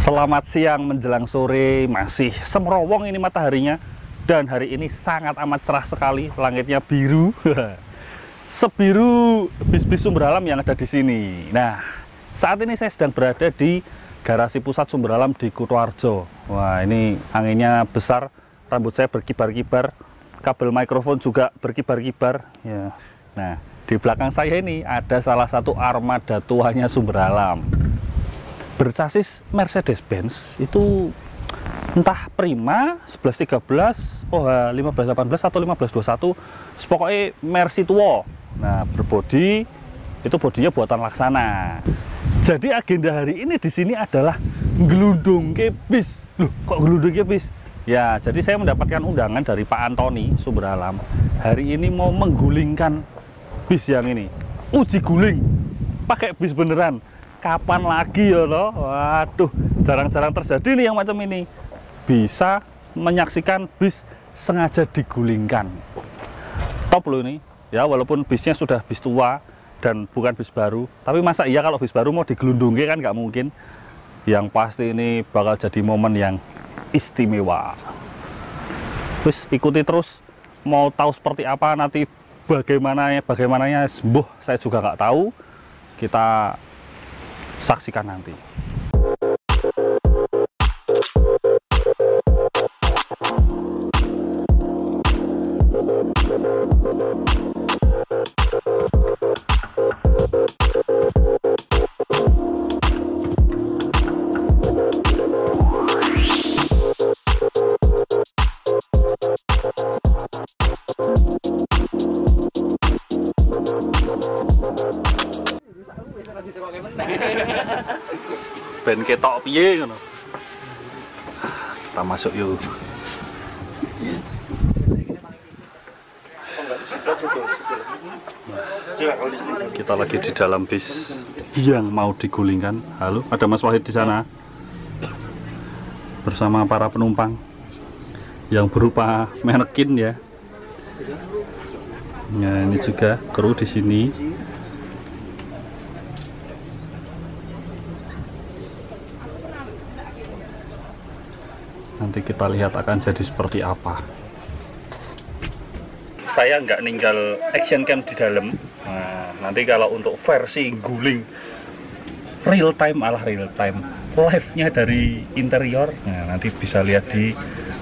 Selamat siang menjelang sore, masih semerowong ini mataharinya. Dan hari ini sangat amat cerah sekali, langitnya biru. Sebiru bis-bis sumber alam yang ada di sini. Nah, saat ini saya sedang berada di garasi pusat sumber alam di Kutoarjo. Wah, ini anginnya besar, rambut saya berkibar-kibar, kabel mikrofon juga berkibar-kibar. Ya. Nah, di belakang saya ini ada salah satu armada tuanya sumber alam. Bersasis Mercedes-Benz, itu entah Prima 1113, OH 1518 atau 1521, pokoknya Mercy tua. Nah, berbodi, itu bodinya buatan Laksana. Jadi agenda hari ini di sini adalah ngelundung ke bis. Loh, kok ngelundung ke bis? Ya, jadi saya mendapatkan undangan dari Pak Antoni Sumber Alam. Hari ini mau menggulingkan bis yang ini. Uji guling, pakai bis beneran. Kapan lagi ya loh? Waduh, jarang-jarang terjadi nih yang macam ini. Bisa menyaksikan bis sengaja digulingkan. Top loh ini. Ya, walaupun bisnya sudah bis tua dan bukan bis baru, tapi masa iya kalau bis baru mau digelundungi kan nggak mungkin. Yang pasti ini bakal jadi momen yang istimewa. Terus ikuti terus, mau tahu seperti apa nanti bagaimananya sembuh saya juga nggak tahu. Kita saksikan nanti. Ben ketok piye ngono. Kita masuk yuk. Kita lagi di dalam bis yang mau digulingkan. Halo, ada Mas Wahid di sana bersama para penumpang yang berupa manekin ya. Nah, ini juga kru di sini. Nanti kita lihat akan jadi seperti apa. Saya nggak ninggal action cam di dalam. Nah, nanti kalau untuk versi guling real time live-nya dari interior, nah, nanti bisa lihat di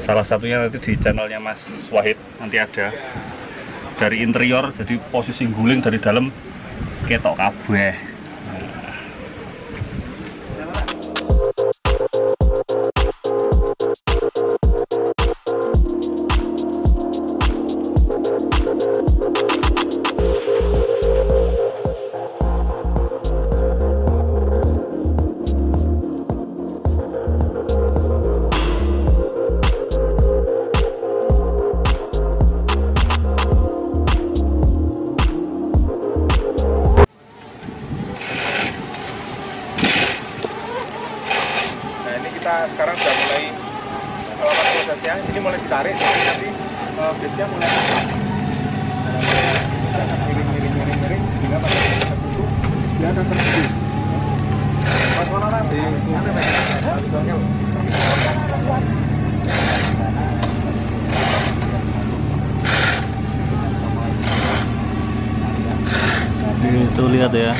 salah satunya nanti di channelnya Mas Wahid. Nanti ada dari interior, jadi posisi guling dari dalam ketok kabeh. Kita sekarang sudah mulai melakukan prosesnya, ini mulai ditarik, nanti bisnya mulai miring hingga pada titik tertentu dia akan terhenti. Itu lihat ya,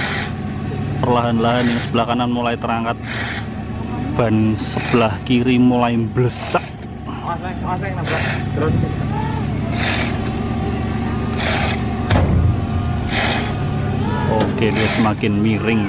perlahan-lahan yang sebelah kanan mulai terangkat, ban sebelah kiri mulai blesak. Oke, dia semakin miring.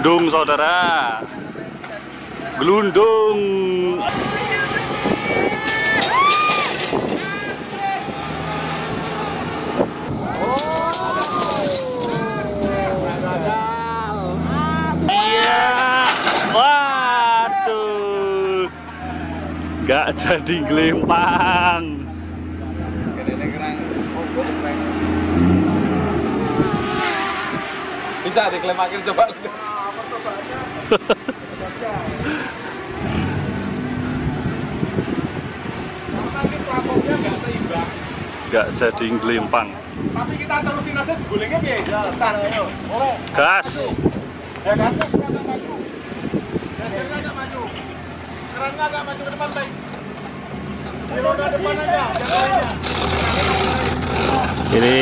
Gelundung saudara, gelundung. Iya, waduh, nggak jadi gelempang. Bisa diklaim akhir coba. Nanti platformnya nggak seimbang. Nggak jadi gelempang. Tapi kita terusin aja gulingnya piye? Bentar ayo. Boleh. Gas. Ya kan? Agak maju. Dasarnya agak maju. Kerangnya agak maju ke depan, baik. Di roda depan aja, jaganya. Ini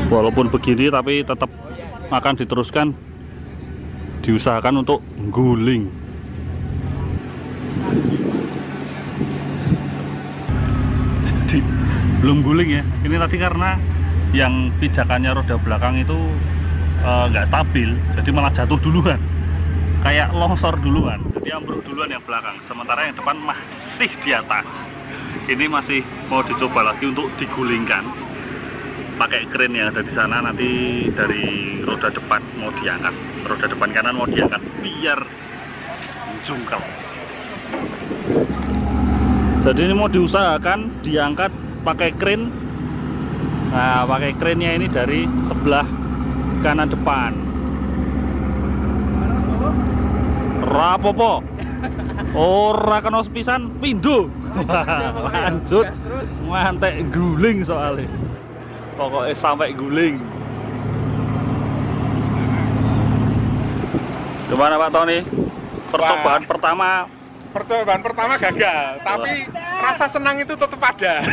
walaupun begini tapi tetap akan diteruskan, diusahakan untuk guling. Jadi belum guling ya, ini tadi karena yang pijakannya roda belakang itu nggak stabil, jadi malah jatuh duluan, kayak longsor duluan, jadi ambruk duluan yang belakang, sementara yang depan masih di atas. Ini masih mau dicoba lagi untuk digulingkan pakai kren yang ada di sana. Nanti dari roda depan mau diangkat, roda depan kanan mau diangkat biar jungkel. Jadi ini mau diusahakan diangkat pakai kren. Nah, pakai krennya ini dari sebelah kanan depan. Rapopo. Ora kena pisan pindho. Lanjut. Mantek guling soalnya. Pokoknya sampai guling. Gimana Pak Tony? Percobaan pertama gagal, tapi rasa senang itu tetap ada.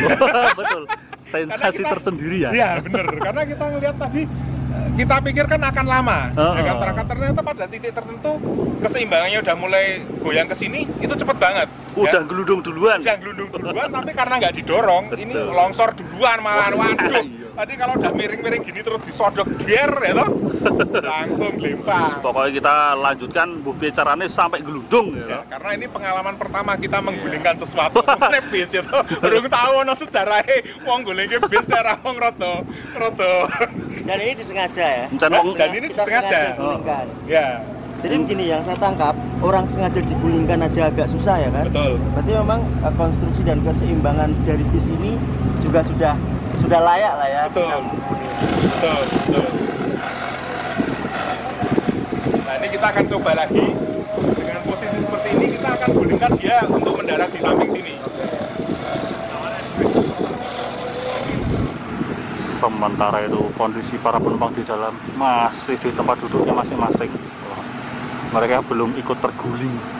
Betul. Sensasi tersendiri ya. Iya, bener. Karena kita ngelihat tadi, kita pikir kan akan lama. Ya kan, ternyata pada titik tertentu keseimbangannya udah mulai goyang ke sini, itu cepet banget. Udah ya? gelundung duluan. Udah gelundung duluan, tapi karena nggak didorong, Betul. ini longsor duluan malah. Waduh. Tadi kalau udah miring-miring gini terus disodok biar ya toh, langsung lempar. Pokoknya kita lanjutkan caranya sampai gelundung ya. Karena ini pengalaman pertama kita menggulingkan sesuatu. Ini bis ya toh. Belum tahu ono sejarahnya wong gulingke bis daerah wong roto. Dan ini disengaja ya. Dan ini Kita disengaja. gulingkan. Ya, Jadi begini, yang saya tangkap, orang sengaja digulingkan aja agak susah ya kan? betul. Berarti memang konstruksi dan keseimbangan dari bis ini juga sudah layak lah ya. Betul. Nah, ini kita akan coba lagi dengan posisi seperti ini, kita akan gulingkan dia untuk mendarat di samping sini. Sementara itu kondisi para penumpang di dalam masih di tempat duduknya masing-masing. Mereka belum ikut terguling.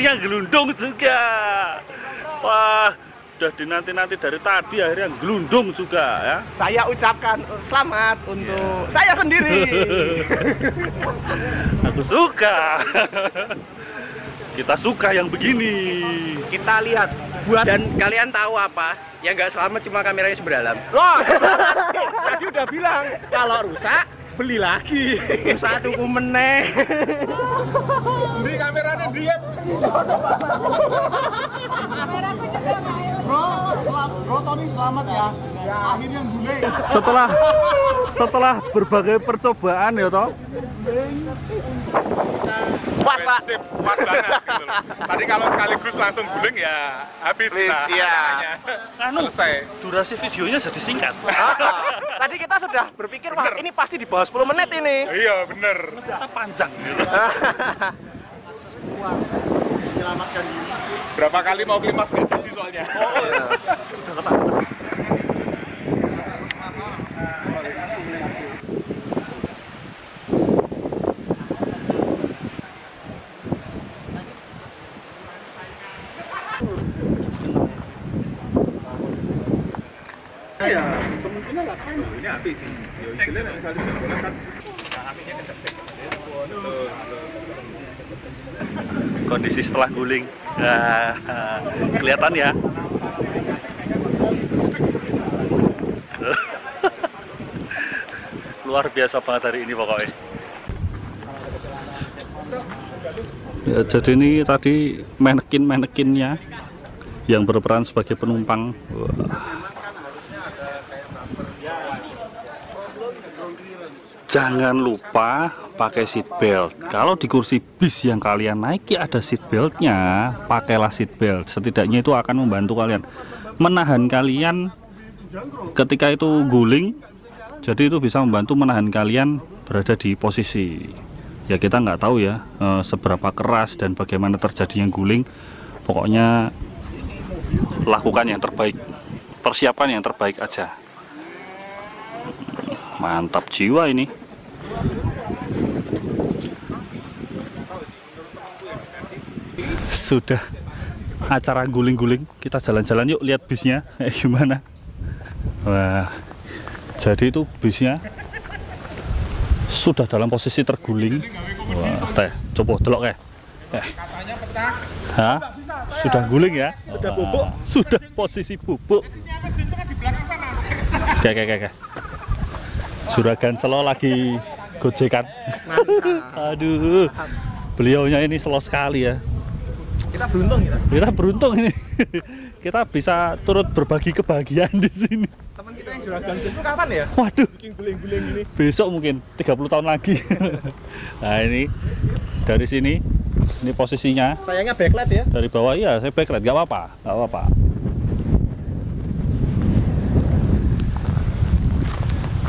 akhirnya gelundung juga. Wah, udah dinanti-nanti dari tadi akhirnya gelundung juga ya. Saya ucapkan selamat untuk saya sendiri. Aku suka. Kita suka yang begini. Kita lihat buat Dan kalian tahu apa? Yang nggak selamat cuma kameranya seberdalam. loh. Tadi udah bilang kalau rusak beli lagi. Rusak tuku meneh. Di kameranya dia. Bro Tony selamat ya. Ya akhirnya guling. Setelah berbagai percobaan ya toh. Pas, Pak. Sip, pas banget gitu loh. Tadi kalau sekaligus langsung guling ya habis lah iya. acaranya. Selesai. Durasi videonya jadi singkat. Tadi kita sudah berpikir wah ini pasti di bawah 10 menit ini. Iya, bener. Kita panjang gitu. Menyelamatkan diri. Berapa kali mau klimaks nggak jadi soalnya. Ya, kemungkinan lah kan ini habis sih. Ya, istilahnya misalnya sudah kan. Kondisi setelah guling. Nah, kelihatan ya. Luar biasa banget hari ini pokoknya. Ya, jadi ini tadi manekin-manekinnya yang berperan sebagai penumpang. Wah. Jangan lupa pakai seat belt. Kalau di kursi bis yang kalian naiki ada seat beltnya, pakailah seat belt. Setidaknya itu akan membantu kalian menahan kalian ketika itu guling. Jadi itu bisa membantu menahan kalian berada di posisi. Ya kita nggak tahu ya seberapa keras dan bagaimana terjadinya guling. Pokoknya lakukan yang terbaik, persiapan yang terbaik aja. Mantap jiwa ini. Sudah acara guling-guling, kita jalan-jalan yuk lihat bisnya gimana. Wah, jadi itu bisnya sudah dalam posisi terguling. Wah, teh, coba delok Katanya pecah. Hah? Sudah guling ya? Sudah bubuk. Sudah posisi bubuk. Di belakang sana. Kayak. Juragan Selo lagi gojekan. Aduh, beliaunya ini slow sekali ya. Kita beruntung ya. Kita beruntung ini. Kita bisa turut berbagi kebahagiaan di sini. Teman kita yang juragan besok kapan ya? Waduh, Guling-guling gini. besok mungkin 30 tahun lagi. Nah ini dari sini, ini posisinya Sayangnya backlight ya. dari bawah. Iya, saya backlight, nggak apa-apa.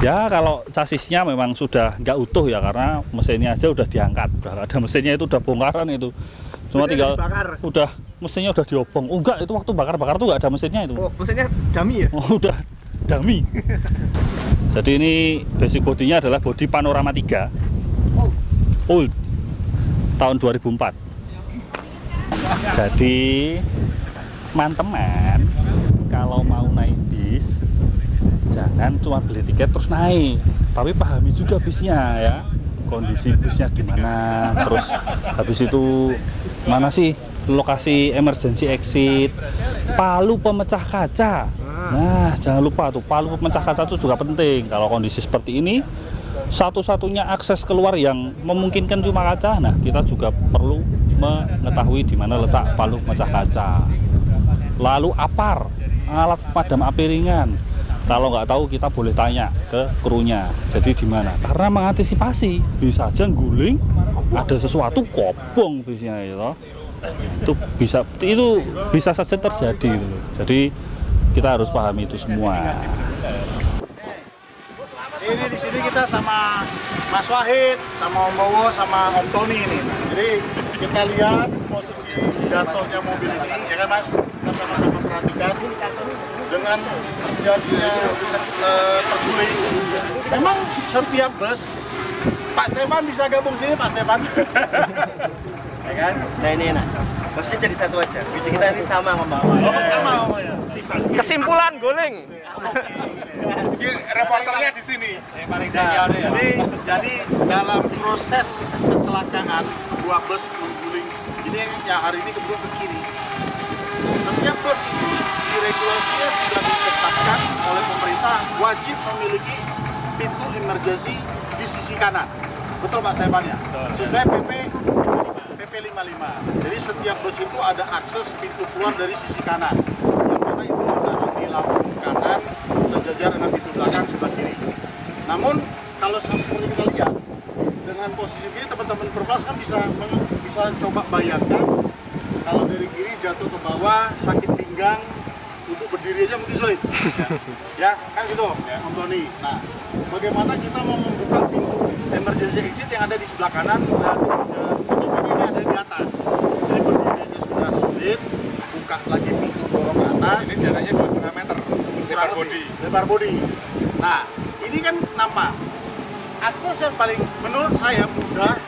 Ya kalau sasisnya memang sudah nggak utuh ya, karena mesinnya aja udah diangkat, udah ada mesinnya, itu udah bongkaran itu, cuma tinggal udah mesinnya udah diobong. Oh enggak, itu waktu bakar tuh nggak ada mesinnya itu. Oh, mesinnya dummy ya? Oh, udah dummy. Jadi ini basic bodinya adalah bodi Panorama 3 old tahun 2004. Jadi teman-teman kalau mau naik bis jangan cuma beli tiket terus naik, tapi pahami juga bisnya ya, kondisi bisnya gimana, terus habis itu mana sih lokasi emergency exit, palu pemecah kaca. Nah jangan lupa tuh, palu pemecah kaca itu juga penting. Kalau kondisi seperti ini, satu-satunya akses keluar yang memungkinkan cuma kaca. Nah kita juga perlu mengetahui di mana letak palu pemecah kaca. Lalu APAR, alat pemadam api ringan. Kalau nggak tahu kita boleh tanya ke krunya. Jadi di mana? Karena mengantisipasi bisa aja guling, ada sesuatu kobong bisnya gitu. Itu bisa saja terjadi gitu. Jadi kita harus pahami itu semua. Ini di sini kita sama Mas Wahid, sama Om Bowo, sama Om Tony ini. Jadi kita lihat posisi jatuhnya mobil ini, ya kan Mas? Kita sama-sama perhatikan dengan terjadinya terguling. Memang setiap bus, Pak Stefan bisa gabung sini, Pak Stefan. Ya kan? Nah ini enak. Maksudnya jadi satu aja. Video kita ini sama ngomong. Sama ya. Kesimpulan guling. Ini reporternya di sini. Jadi dalam proses kecelakaan sebuah bus mengguling, ini yang hari ini kebetulan ke kiri. Setiap bus ini di regulasinya sudah ditetapkan oleh pemerintah wajib memiliki pintu emergency di sisi kanan. Betul Pak Stefan ya? Sesuai PP 55. Jadi setiap bus itu ada akses pintu keluar dari sisi kanan. Yang mana itu ditaruh di lampu kanan sejajar dengan pintu belakang sebelah kiri. Namun kalau seperti kita lihat dengan posisi kiri, teman-teman perplas kan bisa coba bayangkan kalau dari kiri jatuh ke bawah, sakit pinggang, untuk berdiri aja mungkin sulit. Ya kan gitu Om Tony. Nah, bagaimana kita mau membuka pintu emergency exit yang ada di sebelah kanan dan ini ada di atas. Jadi berdiri aja sudah sulit, buka lagi pintu dorong ke atas. Ini jaraknya 2,5 meter. Lebar bodi. Nah, ini kan nampak akses yang paling menurut saya mudah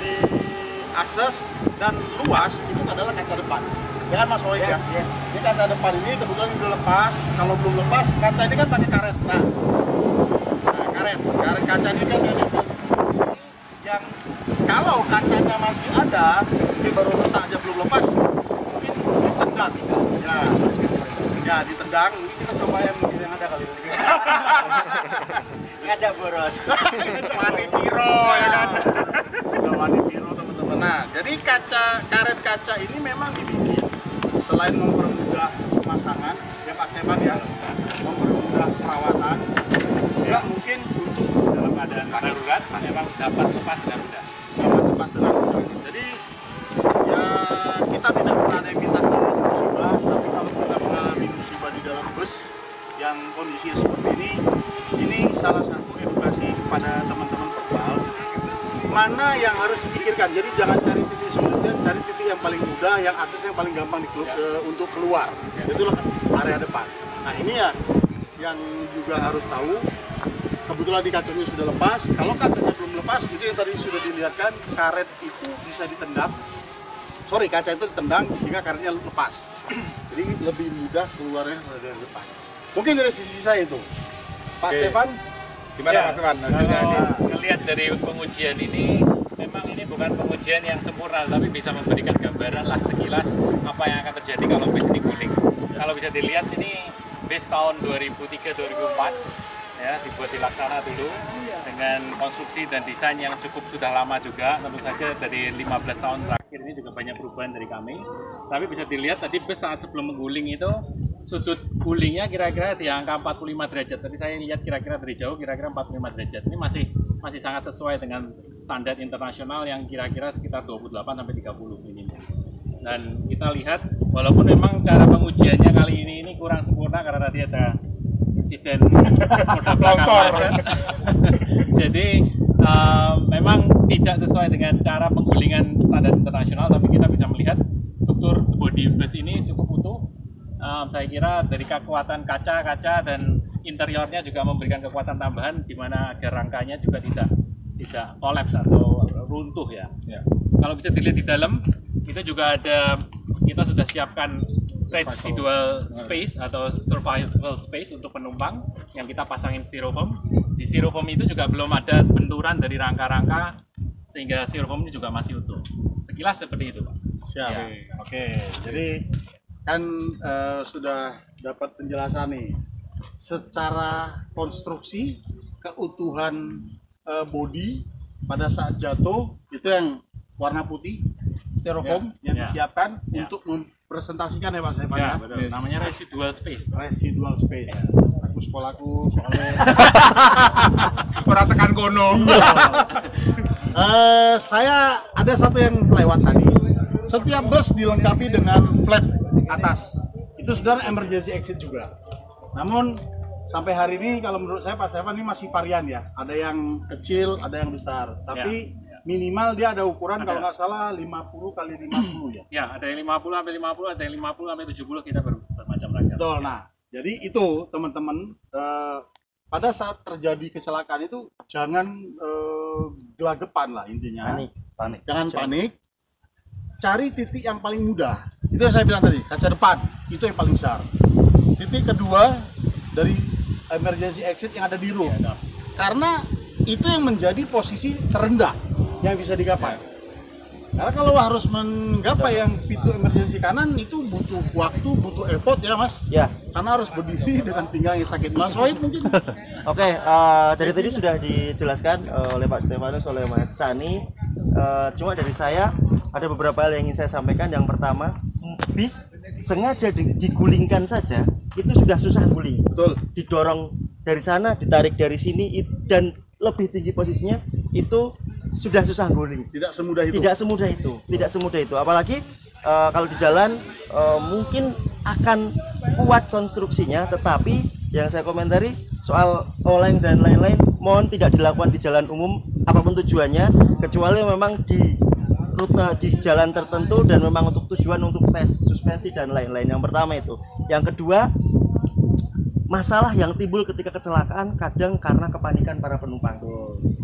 diakses dan luas itu adalah kaca depan. Ya kan Mas Woi ya? Ini kaca depan ini kebetulan udah lepas. Kalau belum lepas, kaca ini kan pakai karet. Nah karet kaca ini kan ada yang kalau kacanya masih ada, ini baru letak aja belum lepas, mungkin ditendang. Ya ditendang. Ini kita coba yang ada kali ini. Ngajak boros. Wani piro ya kan. Wani piro teman-teman. Nah, jadi karet kaca ini memang dibikin selain mempermudah pemasangan, ya Pak Stefan ya, mempermudah perawatan, ya mungkin untuk dalam keadaan darurat memang dapat lepas dengan mudah. Jadi ya kita tidak pernah ada yang minta musibah, tapi kalau kita mengalami musibah di dalam bus yang kondisinya seperti ini salah satu edukasi kepada teman-teman perpals mana yang harus dipikirkan. Jadi jangan cari titik sulitnya, cari titik yang paling mudah, yang akses yang paling gampang untuk keluar. Itulah area depan. Nah ini ya yang juga harus tahu. Kebetulan di kacanya sudah lepas. Kalau kacanya belum lepas, itu yang tadi sudah dilihatkan, karet itu bisa ditendang. Sorry, kaca itu ditendang jika karetnya lepas. Jadi lebih mudah keluarnya dari depan. Mungkin dari sisi saya itu. Pak Stefan, Gimana Pak Stefan hasilnya ini? Melihat dari pengujian ini, memang ini bukan pengujian yang sempurna, tapi bisa memberikan gambaran lah sekilas apa yang akan terjadi kalau bus ini guling. Kalau bisa dilihat ini bus tahun 2003-2004. Ya, dibuat dilaksana dulu dengan konstruksi dan desain yang cukup sudah lama juga. Tentu saja dari 15 tahun terakhir ini juga banyak perubahan dari kami. Tapi bisa dilihat tadi bus saat sebelum mengguling itu sudut gulingnya kira-kira di angka 45 derajat. Tadi saya lihat kira-kira dari jauh kira-kira 45 derajat. Ini masih sangat sesuai dengan standar internasional yang kira-kira sekitar 28 sampai 30 minimal. Dan kita lihat walaupun memang cara pengujiannya kali ini kurang sempurna karena tadi ada insiden longsor. Jadi memang tidak sesuai dengan cara penggulingan standar internasional, tapi kita bisa melihat struktur bodi bus ini cukup utuh. Saya kira dari kekuatan kaca dan interiornya juga memberikan kekuatan tambahan di mana agar rangkanya juga tidak kolaps atau runtuh ya. Kalau bisa dilihat di dalam itu juga kita sudah siapkan residual space atau survival space untuk penumpang yang kita pasangin styrofoam. Di styrofoam itu juga belum ada benturan dari rangka-rangka sehingga styrofoamnya juga masih utuh. Sekilas seperti itu, Pak. Siap. Ya. Oke. Jadi kan sudah dapat penjelasan nih secara konstruksi keutuhan bodi pada saat jatuh itu yang warna putih styrofoam yang disiapkan untuk presentasikan ya Pak Stefan ya. Betul. Namanya residual space. Residual space. Aku sekolahku soalnya Orang tekan kono. saya ada satu yang kelewat tadi. Setiap bus dilengkapi dengan flap atas. Itu sebenarnya emergency exit juga. Namun sampai hari ini kalau menurut saya Pak Stefan ini masih varian ya. Ada yang kecil, ada yang besar. Tapi minimal dia ada ukuran kalau nggak salah 50 kali 50 ya. Ya, ada yang 50 sampai 50, ada yang 50 sampai 70 kita bermacam ragam. Betul. Nah, jadi itu teman-teman pada saat terjadi kecelakaan itu jangan gelagapan lah intinya. Panik. Jangan panik. cari titik yang paling mudah. Itu yang saya bilang tadi, kaca depan itu yang paling besar. Titik kedua dari emergency exit yang ada di roof. Karena itu yang menjadi posisi terendah yang bisa digapai. Karena kalau harus menggapai yang pintu emergency kanan itu butuh waktu, butuh effort ya Mas. Ya. Karena harus berdiri dengan pinggang yang sakit. Mas Wahid mungkin. Oke, dari tadi sudah dijelaskan oleh Pak Stefanus, oleh Mas Sani. Cuma dari saya ada beberapa hal yang ingin saya sampaikan. Yang pertama, bis sengaja digulingkan saja itu sudah susah guling. Betul. Didorong dari sana, ditarik dari sini, dan lebih tinggi posisinya itu sudah susah guling. Tidak semudah itu. Tidak semudah itu. Apalagi kalau di jalan mungkin akan kuat konstruksinya, tetapi yang saya komentari soal oleng dan lain-lain mohon tidak dilakukan di jalan umum apapun tujuannya, kecuali memang di rute di jalan tertentu dan memang untuk tujuan untuk tes suspensi dan lain-lain. Yang pertama itu. Yang kedua, masalah yang timbul ketika kecelakaan kadang karena kepanikan para penumpang.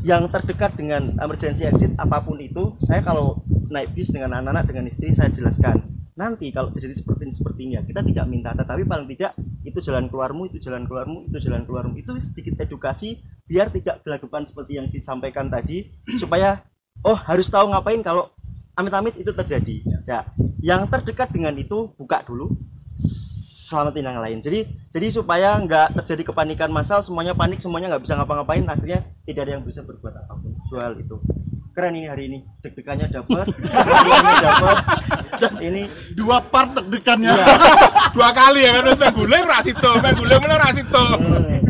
Yang terdekat dengan emergency exit apapun itu, saya kalau naik bis dengan anak-anak, dengan istri, saya jelaskan. Nanti kalau terjadi seperti ini ya, kita tidak minta, tetapi paling tidak itu jalan keluarmu, itu jalan keluarmu, itu jalan keluarmu. Itu sedikit edukasi biar tidak gelagapan seperti yang disampaikan tadi, supaya harus tahu ngapain kalau amit-amit itu terjadi. Ya, yang terdekat dengan itu buka dulu, selamatin yang lain. Jadi supaya nggak terjadi kepanikan massal, semuanya panik, semuanya nggak bisa ngapa-ngapain, akhirnya tidak ada yang bisa berbuat apapun. Soal itu keren ini hari ini, deg-degannya dapat, ini 2 part deg-degannya. Ya. 2 kali ya kan, guling rasito.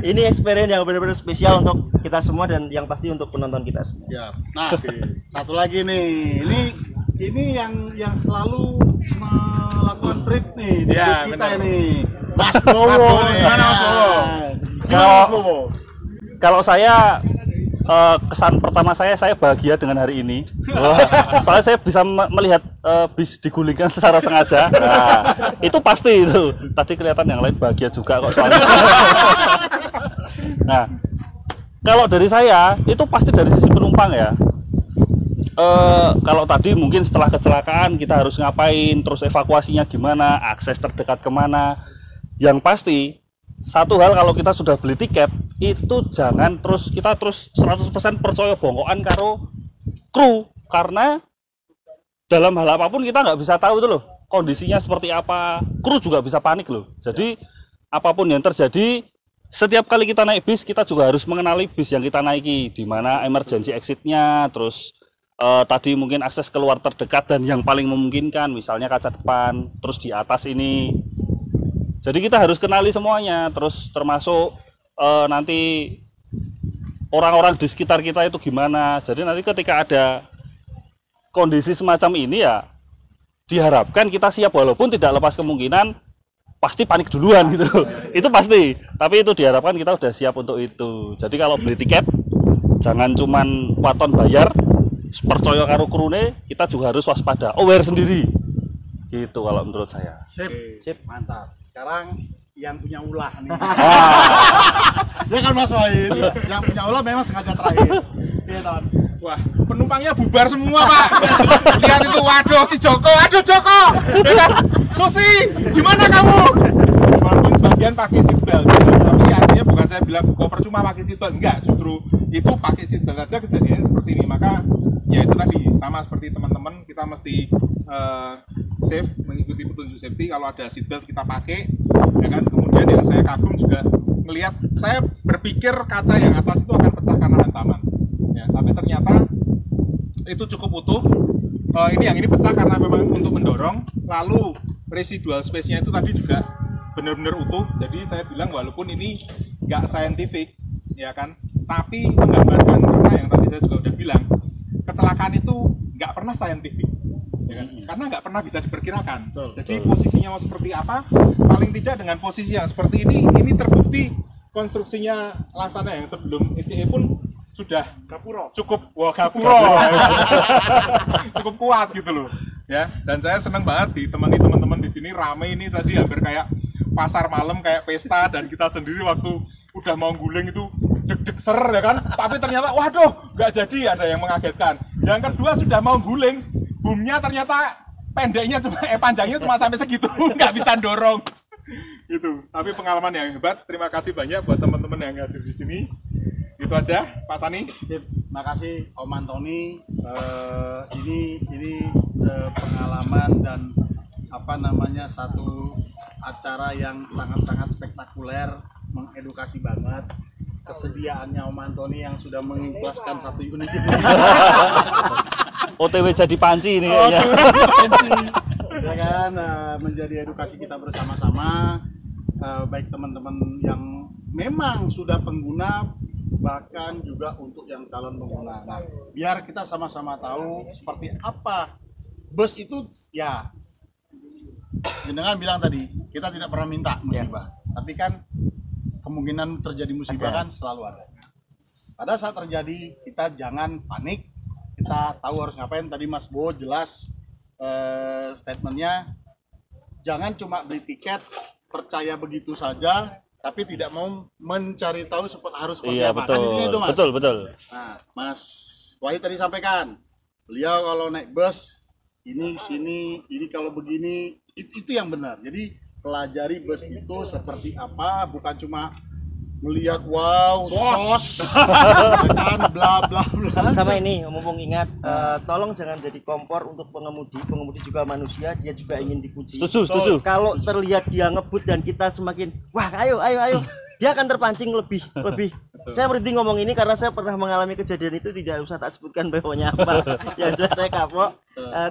Ini experience yang benar-benar spesial untuk kita semua dan yang pasti untuk penonton kita semua. Siap. Nah, satu lagi nih, ini yang selalu melakukan trip nih di Ya, bis kita benar. ini. Mas Bowo. Mas Bowo nih. Gimana, Mas Bowo? Kalau saya kesan pertama saya bahagia dengan hari ini. Soalnya saya bisa melihat bis digulingkan secara sengaja. Nah, itu pasti itu. Tadi kelihatan yang lain bahagia juga kok soalnya. Nah, kalau dari saya itu pasti dari sisi penumpang ya. Kalau tadi mungkin setelah kecelakaan kita harus ngapain, terus evakuasinya gimana, akses terdekat kemana. Yang pasti satu hal, kalau kita sudah beli tiket itu jangan kita terus 100% percaya bongkoan karo kru, karena dalam hal apapun kita nggak bisa tahu itu loh kondisinya seperti apa. Kru juga bisa panik loh. Jadi apapun yang terjadi, setiap kali kita naik bis kita juga harus mengenali bis yang kita naiki, di mana emergency exitnya, terus tadi mungkin akses keluar terdekat dan yang paling memungkinkan, misalnya kaca depan, terus di atas ini. Jadi kita harus kenali semuanya, terus termasuk nanti orang-orang di sekitar kita itu gimana. Jadi nanti ketika ada kondisi semacam ini ya diharapkan kita siap, walaupun tidak lepas kemungkinan pasti panik duluan gitu. Itu pasti, tapi itu diharapkan kita udah siap untuk itu. Jadi kalau beli tiket jangan cuman waton bayar, percaya karo krune, kita juga harus waspada, aware sendiri. Gitu kalau menurut saya. Sip, mantap. Sekarang yang punya ulah nih. Ya kan Mas Wahid, yang punya ulah memang sengaja terakhir. Iya teman. Wah, penumpangnya bubar semua Pak. Lihat itu, waduh si Joko, aduh Joko. Ya kan? Susi, gimana kamu? Walaupun bagian pakai seatbelt, tapi artinya bukan saya bilang percuma pakai seatbelt, enggak, justru itu pakai seatbelt aja kejadiannya seperti ini. Maka ya itu tadi, sama seperti teman-teman, kita mesti safe, mengikuti petunjuk safety. Kalau ada seatbelt kita pakai, ya kan. Kemudian yang saya kagum juga melihat, saya berpikir kaca yang atas itu akan pecah karena hantaman, ya, tapi ternyata itu cukup utuh. Ini pecah karena memang untuk mendorong, lalu residual space-nya itu tadi juga benar-benar utuh. Jadi saya bilang walaupun ini nggak scientific, ya kan, tapi menggambarkan, karena yang tadi saya juga udah bilang, kecelakaan itu nggak pernah scientific, ya kan? Karena nggak pernah bisa diperkirakan. Jadi posisinya mau seperti apa, paling tidak dengan posisi yang seperti ini terbukti konstruksinya Laksana yang sebelum ECE pun sudah cukup cukup kuat gitu loh, ya. Dan saya seneng banget ditemani teman-teman di sini, rame ini tadi hampir kayak pasar malam, kayak pesta, dan kita sendiri waktu udah mau guling itu deg-deg ser, ya kan, tapi ternyata waduh nggak jadi, ada yang mengagetkan. Yang kedua sudah mau guling, boomnya ternyata pendeknya panjangnya cuma sampai segitu, nggak bisa dorong. Gitu. Tapi pengalaman yang hebat. Terima kasih banyak buat teman-teman yang hadir di sini. Itu aja, Pak Sani. Sip, makasih Om Antoni. Ini pengalaman dan satu acara yang sangat-sangat spektakuler, mengedukasi banget. Kesediaannya Om Antoni yang sudah mengikhlaskan 1 unit itu. OTW jadi panci ini kayaknya. Ya kan, menjadi edukasi kita bersama-sama, baik teman-teman yang memang sudah pengguna, bahkan juga untuk yang calon pengguna. Nah, biar kita sama-sama tahu seperti apa bus itu. Ya, jenengan bilang tadi kita tidak pernah minta musibah, tapi kan kemungkinan terjadi musibah kan selalu ada. Pada saat terjadi, kita jangan panik, kita tahu harus ngapain. Tadi Mas Bo jelas statementnya, jangan cuma beli tiket percaya begitu saja tapi tidak mau mencari tahu harus seperti apa. Betul. Kan intinya itu, Mas. Betul. Nah, Mas Wahid tadi sampaikan, beliau kalau naik bus ini sini, ini kalau begini, itu yang benar. Jadi pelajari bus itu seperti apa, bukan cuma melihat wow sos kan bla bla bla. Sama ini mumpung ingat, tolong jangan jadi kompor untuk pengemudi juga manusia, dia juga ingin dipuji. Setuju. Kalau terlihat dia ngebut dan kita semakin wah ayo dia akan terpancing lebih. Saya berhenti ngomong ini karena saya pernah mengalami kejadian itu, tidak usah tak sebutkan BO-nya apa. Yang jelas saya kapok.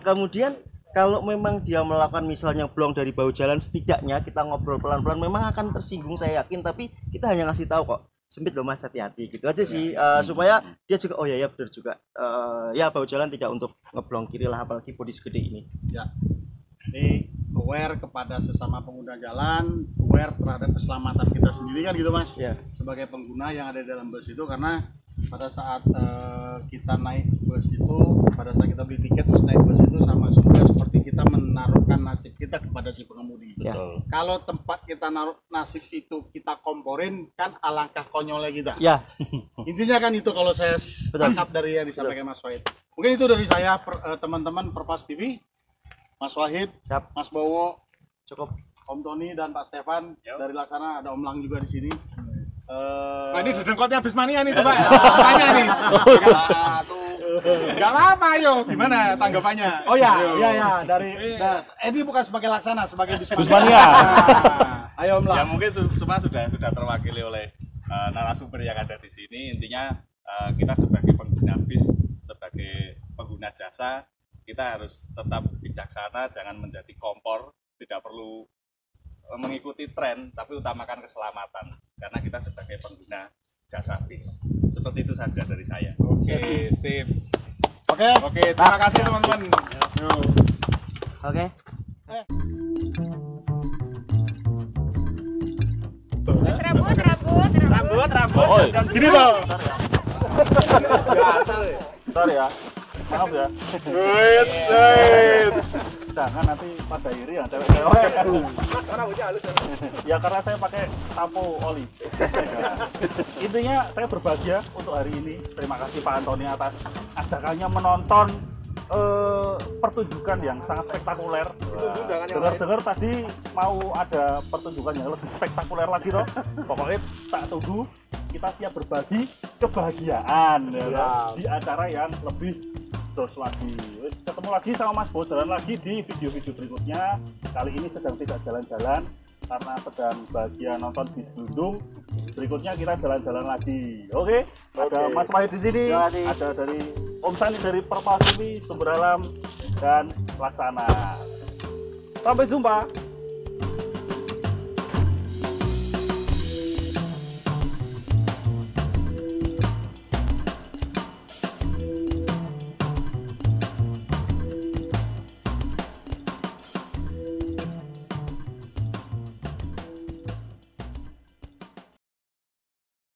Kemudian kalau memang dia melakukan misalnya blong dari bahu jalan, setidaknya kita ngobrol pelan-pelan, memang akan tersinggung saya yakin, tapi kita hanya ngasih tahu kok, sempit loh Mas, hati-hati, gitu aja sih, supaya dia juga oh ya benar juga, ya bahu jalan tidak untuk ngeblong kiri lah, apalagi bodi segede ini. Ya, jadi aware kepada sesama pengguna jalan, aware terhadap keselamatan kita sendiri kan gitu Mas, ya. Sebagai pengguna yang ada di dalam bus itu, karena pada saat kita naik bus itu, pada saat kita beli tiket terus naik bus itu sama juga seperti kita menaruhkan nasib kita kepada si pengemudi. Betul. Kalau tempat kita naruh nasib itu kita komporin, kan alangkah konyolnya kita. Ya. Intinya kan itu kalau saya tangkap dari yang disampaikan Mas Wahid. Mungkin itu dari saya, teman-teman Perpas TV, Mas Wahid, Mas Bowo, Cukup. Om Tony dan Pak Stefan dari Laksana, ada Om Lang juga di sini. Nah, ini dedengkotnya habis mania nih coba. Tanya nih. Enggak apa-apa, ayo. Gimana tanggapannya? Oh ya, dari ini bukan sebagai Laksana, sebagai Bismania. Ayo Om Lang. Ya mungkin semua sudah terwakili oleh narasumber yang ada di sini. Intinya kita sebagai pengguna bis, sebagai pengguna jasa, kita harus tetap bijaksana, jangan menjadi kompor, tidak perlu mengikuti tren, tapi utamakan keselamatan, karena kita sebagai pengguna jasa bis. Seperti itu saja dari saya. Oke, sip. Oke, Terima kasih teman-teman. Oke. Rambut. Gini toh. Sorry ya. Maaf ya. Wait. Jangan nanti pada iri yang cewek-cewek. Ya karena saya pakai sampo oli. Intinya saya berbahagia untuk hari ini. Terima kasih Pak Antoni atas ajakannya menonton pertunjukan yang sangat spektakuler. Dengar-dengar tadi mau ada pertunjukan yang lebih spektakuler lagi toh. Pokoknya tak tunggu, kita siap berbagi kebahagiaan di acara yang lebih dos lagi. Ketemu lagi sama Mas Bo, jalan lagi di video-video berikutnya. Kali ini sedang tidak jalan-jalan karena sedang bahagia nonton bis Bandung. Berikutnya kita jalan-jalan lagi. Oke. Ada Mas Wahid di sini, ada dari Om Sani dari Perpas TV, Sumber Alam dan Laksana. Sampai jumpa.